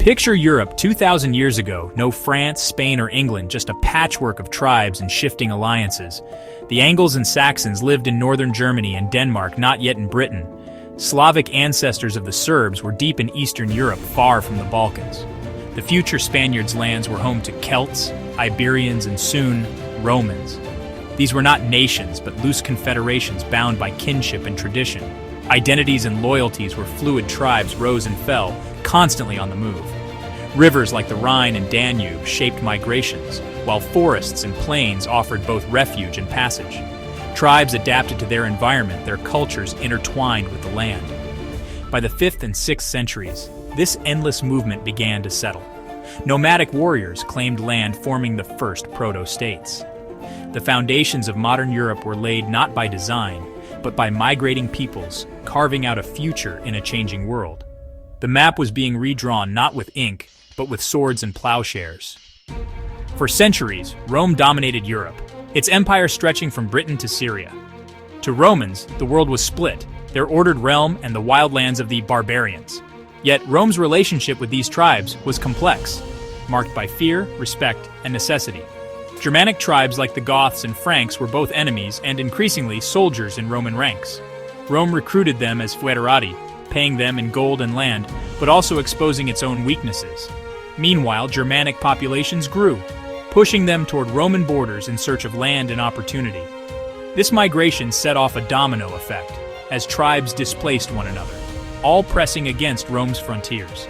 Picture Europe 2,000 years ago, no France, Spain, or England, just a patchwork of tribes and shifting alliances. The Angles and Saxons lived in northern Germany and Denmark, not yet in Britain. Slavic ancestors of the Serbs were deep in Eastern Europe, far from the Balkans. The future Spaniards' lands were home to Celts, Iberians, and soon, Romans. These were not nations, but loose confederations bound by kinship and tradition. Identities and loyalties where fluid tribes rose and fell, constantly on the move. Rivers like the Rhine and Danube shaped migrations, while forests and plains offered both refuge and passage. Tribes adapted to their environment, their cultures intertwined with the land. By the 5th and 6th centuries, this endless movement began to settle. Nomadic warriors claimed land, forming the first proto-states. The foundations of modern Europe were laid not by design, but by migrating peoples, carving out a future in a changing world. The map was being redrawn not with ink, but with swords and plowshares. For centuries, Rome dominated Europe, its empire stretching from Britain to Syria. To Romans, the world was split, their ordered realm and the wildlands of the barbarians. Yet Rome's relationship with these tribes was complex, marked by fear, respect, and necessity. Germanic tribes like the Goths and Franks were both enemies and increasingly soldiers in Roman ranks. Rome recruited them as foederati, paying them in gold and land, but also exposing its own weaknesses. Meanwhile, Germanic populations grew, pushing them toward Roman borders in search of land and opportunity. This migration set off a domino effect, as tribes displaced one another, all pressing against Rome's frontiers.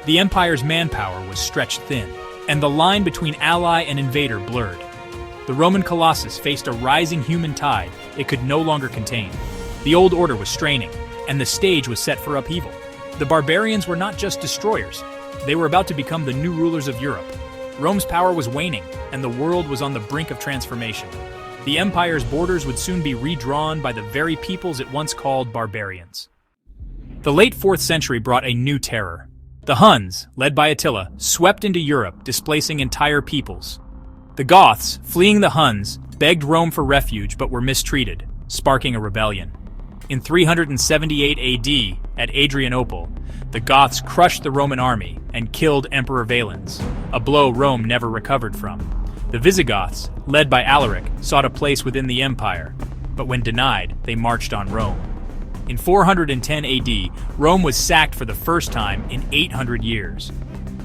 The empire's manpower was stretched thin, and the line between ally and invader blurred. The Roman Colossus faced a rising human tide it could no longer contain. The old order was straining, and the stage was set for upheaval. The barbarians were not just destroyers, they were about to become the new rulers of Europe. Rome's power was waning, and the world was on the brink of transformation. The empire's borders would soon be redrawn by the very peoples it once called barbarians. The late 4th century brought a new terror. The Huns, led by Attila, swept into Europe, displacing entire peoples. The Goths, fleeing the Huns, begged Rome for refuge but were mistreated, sparking a rebellion. In 378 AD, at Adrianople, the Goths crushed the Roman army and killed Emperor Valens, a blow Rome never recovered from. The Visigoths, led by Alaric, sought a place within the empire, but when denied, they marched on Rome. In 410 AD, Rome was sacked for the first time in 800 years.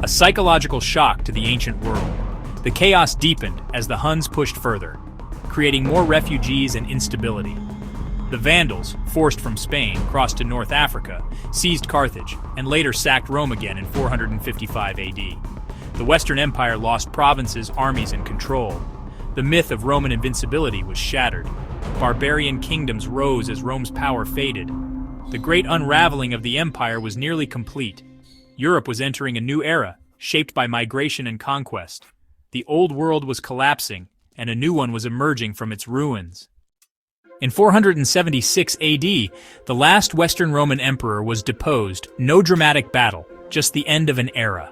A psychological shock to the ancient world. The chaos deepened as the Huns pushed further, creating more refugees and instability. The Vandals, forced from Spain, crossed to North Africa, seized Carthage, and later sacked Rome again in 455 AD. The Western Empire lost provinces, armies, and control. The myth of Roman invincibility was shattered. Barbarian kingdoms rose as Rome's power faded. The great unraveling of the empire was nearly complete. Europe was entering a new era, shaped by migration and conquest. The old world was collapsing, and a new one was emerging from its ruins. In 476 AD, the last Western Roman emperor was deposed. No dramatic battle, just the end of an era.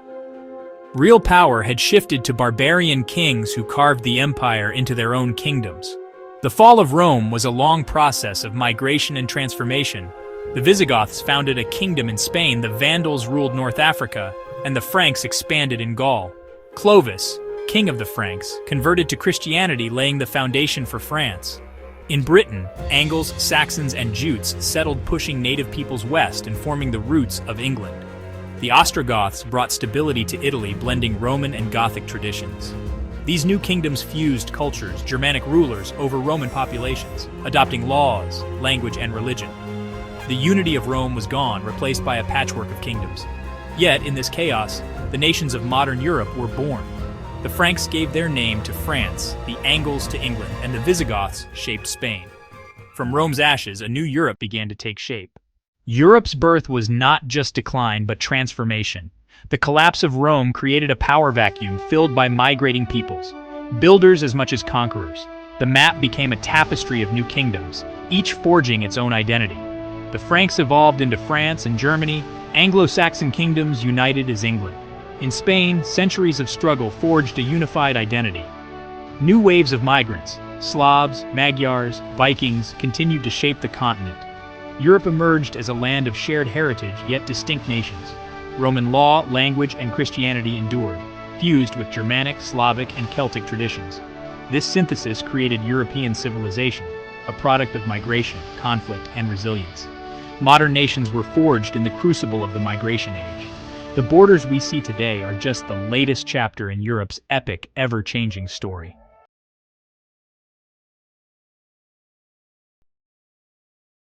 Real power had shifted to barbarian kings who carved the empire into their own kingdoms. The fall of Rome was a long process of migration and transformation. The Visigoths founded a kingdom in Spain, the Vandals ruled North Africa, and the Franks expanded in Gaul. Clovis, king of the Franks, converted to Christianity, laying the foundation for France. In Britain, Angles, Saxons, and Jutes settled, pushing native peoples west and forming the roots of England. The Ostrogoths brought stability to Italy, blending Roman and Gothic traditions. These new kingdoms fused cultures, Germanic rulers over Roman populations, adopting laws, language, and religion. The unity of Rome was gone, replaced by a patchwork of kingdoms. Yet, in this chaos, the nations of modern Europe were born. The Franks gave their name to France, the Angles to England, and the Visigoths shaped Spain. From Rome's ashes, a new Europe began to take shape. Europe's birth was not just decline, but transformation. The collapse of Rome created a power vacuum filled by migrating peoples, builders as much as conquerors. The map became a tapestry of new kingdoms, each forging its own identity. The Franks evolved into France and Germany, Anglo-Saxon kingdoms united as England. In Spain, centuries of struggle forged a unified identity. New waves of migrants, Slavs, Magyars, Vikings, continued to shape the continent. Europe emerged as a land of shared heritage, yet distinct nations. Roman law, language, and Christianity endured, fused with Germanic, Slavic, and Celtic traditions. This synthesis created European civilization, a product of migration, conflict, and resilience. Modern nations were forged in the crucible of the migration age. The borders we see today are just the latest chapter in Europe's epic, ever-changing story.